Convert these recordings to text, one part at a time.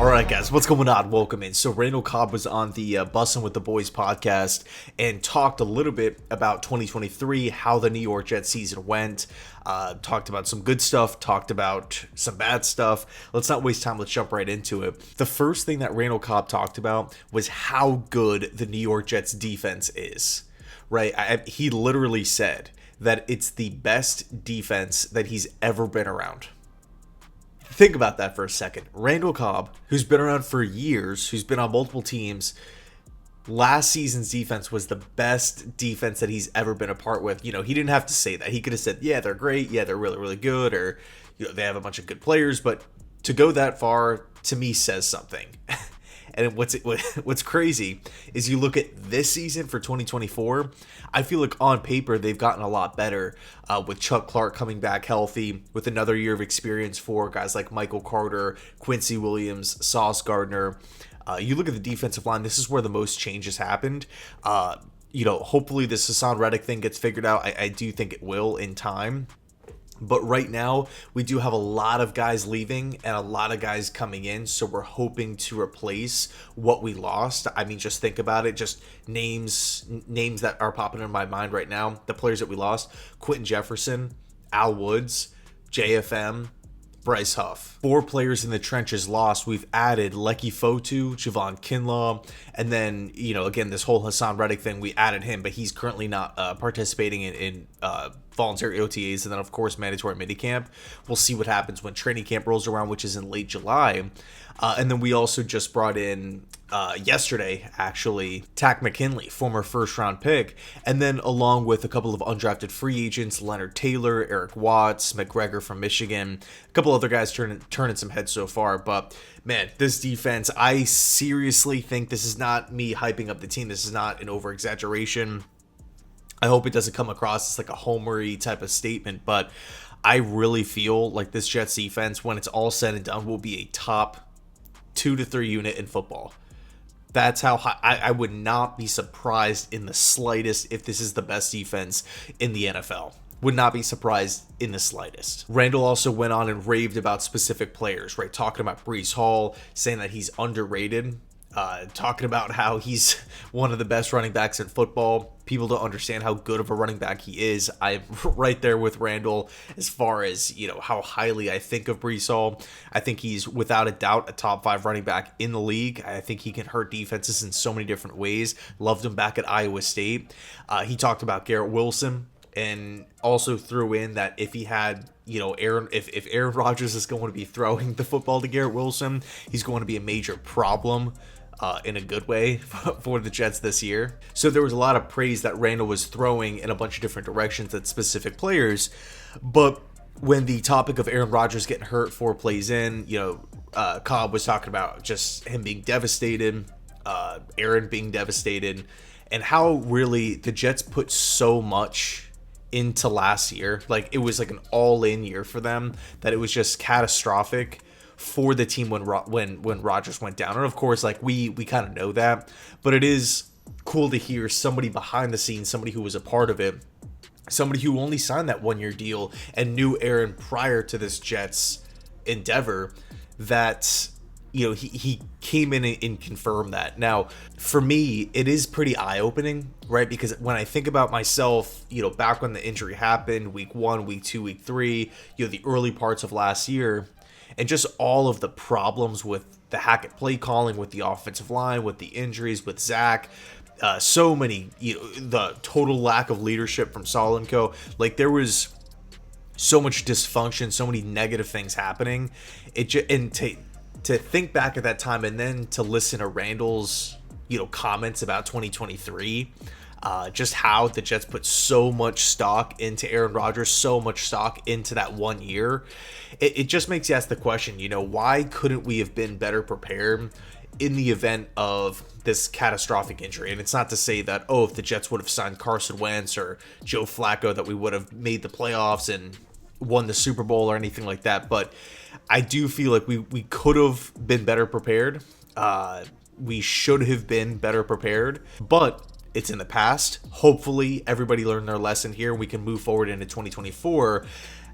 Alright guys, what's going on? Welcome in. So Randall Cobb was on the Bussin' with the Boys podcast and talked a little bit about 2023, how the New York Jets season went, talked about some good stuff, talked about some bad stuff. Let's not waste time, let's jump right into it. The first thing that Randall Cobb talked about was how good the New York Jets defense is, right? He literally said that it's the best defense that he's ever been around. Think about that for a second. Randall Cobb, who's been around for years, who's been on multiple teams, last season's defense was the best defense that he's ever been a part with. You know, he didn't have to say that. He could have said, yeah, they're great. Yeah, they're really, really good. Or, you know, they have a bunch of good players. But to go that far, to me, says something. And what's crazy is you look at this season for 2024, I feel like on paper they've gotten a lot better with Chuck Clark coming back healthy, with another year of experience for guys like Michael Carter, Quincy Williams, Sauce Gardner. You look at the defensive line, this is where the most changes happened. Hopefully this Hassan Reddick thing gets figured out. I do think it will in time. But right now, we do have a lot of guys leaving and a lot of guys coming in, so we're hoping to replace what we lost. I mean, just think about it. Just names that are popping in my mind right now. The players that we lost: Quentin Jefferson, Al Woods, JFM, Bryce Huff. 4 players in the trenches lost. We've added Lecky Fotu, Javon Kinlaw, and then, again, this whole Hassan Reddick thing, we added him, but he's currently not participating in voluntary OTAs, and then, of course, mandatory minicamp. We'll see what happens when training camp rolls around, which is in late July. And then we also just brought in, yesterday, actually, Tack McKinley, former first-round pick, and then along with a couple of undrafted free agents, Leonard Taylor, Eric Watts, McGregor from Michigan, a couple other guys turning some heads so far. But, man, this defense, I seriously think this is not me hyping up the team. This is not an over-exaggeration. I hope it doesn't come across as like a homery type of statement, but I really feel like this Jets defense, when it's all said and done, will be a top 2 to 3 unit in football. That's how high, I would not be surprised in the slightest if this is the best defense in the NFL. Would not be surprised in the slightest. Randall also went on and raved about specific players, right? Talking about Breece Hall, saying that he's underrated. Talking about how he's one of the best running backs in football. People don't understand how good of a running back he is. I'm right there with Randall as far as, how highly I think of Breece Hall. I think he's without a doubt a top 5 running back in the league. I think he can hurt defenses in so many different ways. Loved him back at Iowa State. He talked about Garrett Wilson and also threw in that if he had, if Aaron Rodgers is going to be throwing the football to Garrett Wilson, he's going to be a major problem. In a good way for the Jets this year. So there was a lot of praise that Randall was throwing in a bunch of different directions at specific players. But when the topic of Aaron Rodgers getting hurt 4 plays in, Cobb was talking about just him being devastated, Aaron being devastated, and how really the Jets put so much into last year. Like, it was like an all-in year for them, that it was just catastrophic for the team when Rodgers went down. And of course, like, we kind of know that, but it is cool to hear somebody behind the scenes, somebody who was a part of it, somebody who only signed that 1-year deal and knew Aaron prior to this Jets endeavor, that he came in and confirmed that. Now, for me, it is pretty eye-opening, right? Because when I think about myself, back when the injury happened, week 1, week 2, week 3, the early parts of last year, and just all of the problems with the Hackett play calling, with the offensive line, with the injuries, with Zach, so many, the total lack of leadership from Saul and Co. Like, there was so much dysfunction, so many negative things happening. And to think back at that time, and then to listen to Randall's, comments about 2023. Just how the Jets put so much stock into Aaron Rodgers, so much stock into that 1 year. It just makes you ask the question, why couldn't we have been better prepared in the event of this catastrophic injury? And it's not to say that, if the Jets would have signed Carson Wentz or Joe Flacco, that we would have made the playoffs and won the Super Bowl or anything like that. But I do feel like we could have been better prepared. We should have been better prepared. But it's in the past. Hopefully everybody learned their lesson here and we can move forward into 2024.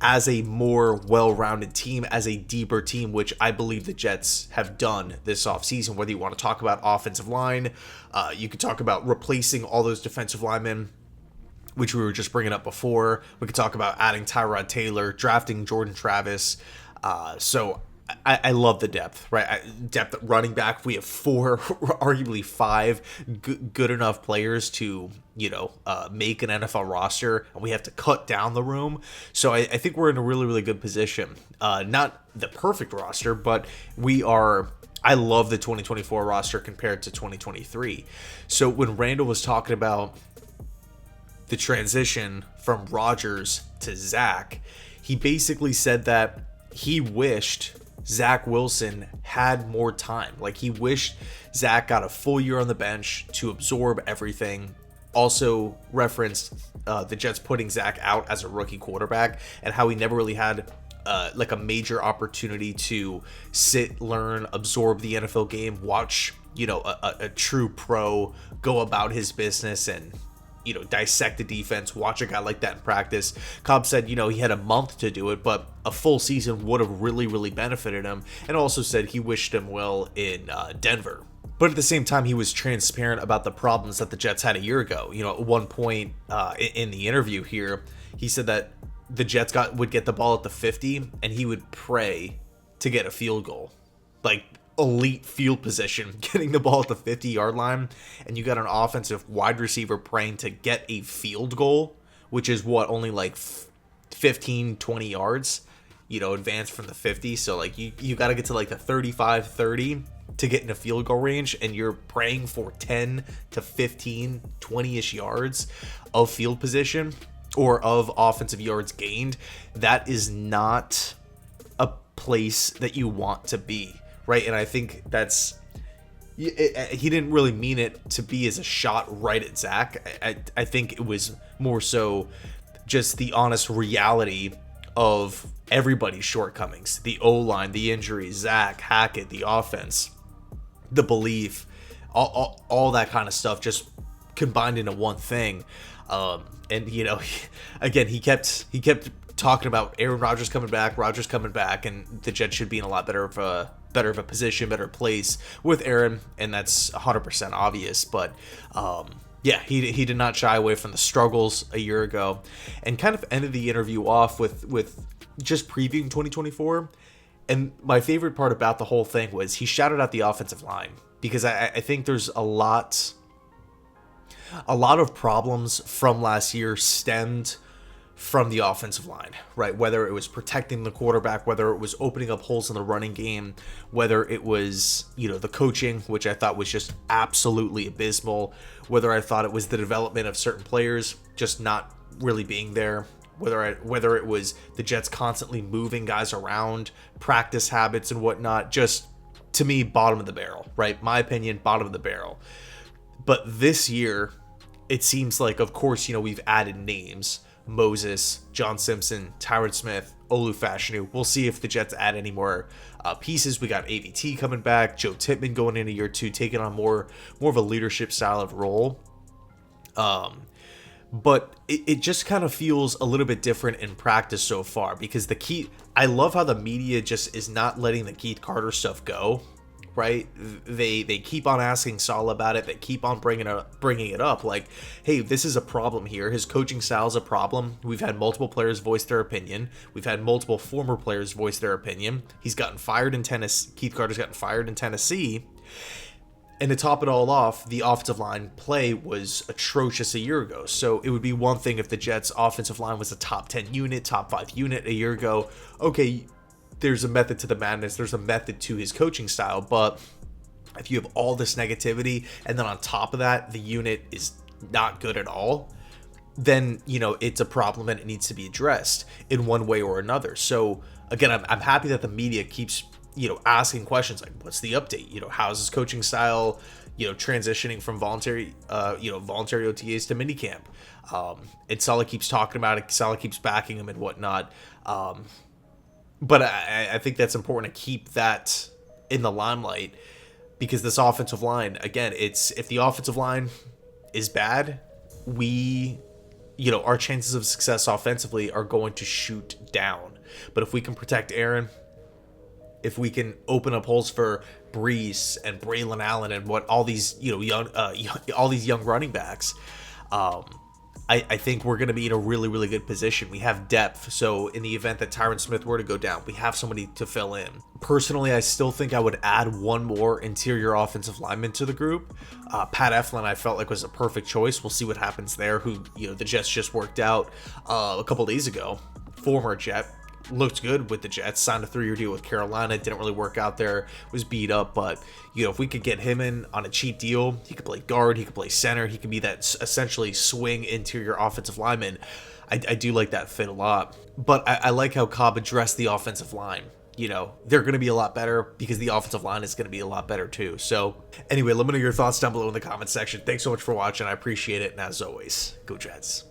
as a more well-rounded team, as a deeper team, which I believe the Jets have done this offseason. Whether you want to talk about offensive line, you could talk about replacing all those defensive linemen, which we were just bringing up before. We could talk about adding Tyrod Taylor, drafting Jordan Travis. So I love the depth, right? Depth at running back. We have 4, arguably 5 good enough players to, make an NFL roster, and we have to cut down the room. So I think we're in a really, really good position. Not the perfect roster, but we are. I love the 2024 roster compared to 2023. So when Randall was talking about the transition from Rodgers to Zach, he basically said that he wished Zach Wilson had more time. Like, he wished Zach got a full year on the bench to absorb everything. Also referenced the Jets putting Zach out as a rookie quarterback and how he never really had like a major opportunity to sit, learn, absorb the NFL game, watch, a true pro go about his business and dissect the defense, watch a guy like that in practice. Cobb said, he had a month to do it, but a full season would have really, really benefited him, and also said he wished him well in Denver. But at the same time, he was transparent about the problems that the Jets had a year ago. At one point in the interview here, he said that the Jets would get the ball at the 50, and he would pray to get a field goal. Like, elite field position, getting the ball at the 50-yard line, and you got an offensive wide receiver praying to get a field goal, which is only like 15, 20 yards, advance from the 50. So like you got to get to like the 35, 30 to get in a field goal range, and you're praying for 10 to 15, 20-ish yards of field position or of offensive yards gained. That is not a place that you want to be. Right, and I think he didn't really mean it to be as a shot right at Zach. I think it was more so just the honest reality of everybody's shortcomings. The O-line, the injuries, Zach, Hackett, the offense, the belief, all that kind of stuff just combined into one thing. And, again, he kept talking about Aaron Rodgers coming back, and the Jets should be in a lot better of a position, better place with Aaron, and that's 100% obvious. But he did not shy away from the struggles a year ago, and kind of ended the interview off with just previewing 2024. And my favorite part about the whole thing was he shouted out the offensive line, because I think there's a lot of problems from last year stemmed from the offensive line, right? Whether it was protecting the quarterback, whether it was opening up holes in the running game, whether it was, the coaching, which I thought was just absolutely abysmal, whether I thought it was the development of certain players just not really being there, whether it was the Jets constantly moving guys around, practice habits and whatnot, just, to me, bottom of the barrel, right? My opinion, bottom of the barrel. But this year, it seems like, of course, we've added names. Moses, John Simpson, Tyron Smith, Olu Fashanu. We'll see if the Jets add any more pieces. We got AVT coming back, Joe Tippmann going into year 2, taking on more of a leadership style of role. But it just kind of feels a little bit different in practice so far, because I love how the media just is not letting the Keith Carter stuff go. Right? They keep on asking Saleh about it. They keep on bringing it up. Like, hey, this is a problem here. His coaching style is a problem. We've had multiple players voice their opinion. We've had multiple former players voice their opinion. He's gotten fired in Tennessee. Keith Carter's gotten fired in Tennessee. And to top it all off, the offensive line play was atrocious a year ago. So it would be one thing if the Jets' offensive line was a top 10 unit, top 5 unit a year ago. Okay, there's a method to the madness. There's a method to his coaching style. But if you have all this negativity, and then on top of that, the unit is not good at all, then, it's a problem and it needs to be addressed in one way or another. So again, I'm happy that the media keeps, asking questions like, what's the update? How's his coaching style, transitioning from voluntary OTAs to minicamp? And Saleh keeps talking about it. Saleh keeps backing him and whatnot. But I think that's important to keep that in the limelight, because this offensive line, again, if the offensive line is bad, we our chances of success offensively are going to shoot down. But if we can protect Aaron, if we can open up holes for Brees and Braylon Allen and what all these all these young running backs, I think we're going to be in a really, really good position. We have depth, so in the event that Tyron Smith were to go down, we have somebody to fill in. Personally, I still think I would add one more interior offensive lineman to the group. Pat Eflin, I felt like was a perfect choice. We'll see what happens there. Who the Jets just worked out a couple days ago. Former Jet. Looked good with the Jets, signed a 3-year deal with Carolina, didn't really work out there, was beat up, but if we could get him in on a cheap deal, he could play guard, he could play center, he could be that essentially swing interior offensive lineman. I do like that fit a lot, but I like how Cobb addressed the offensive line. They're going to be a lot better because the offensive line is going to be a lot better too. So anyway, let me know your thoughts down below in the comment section. Thanks so much for watching. I appreciate it. And as always, go Jets.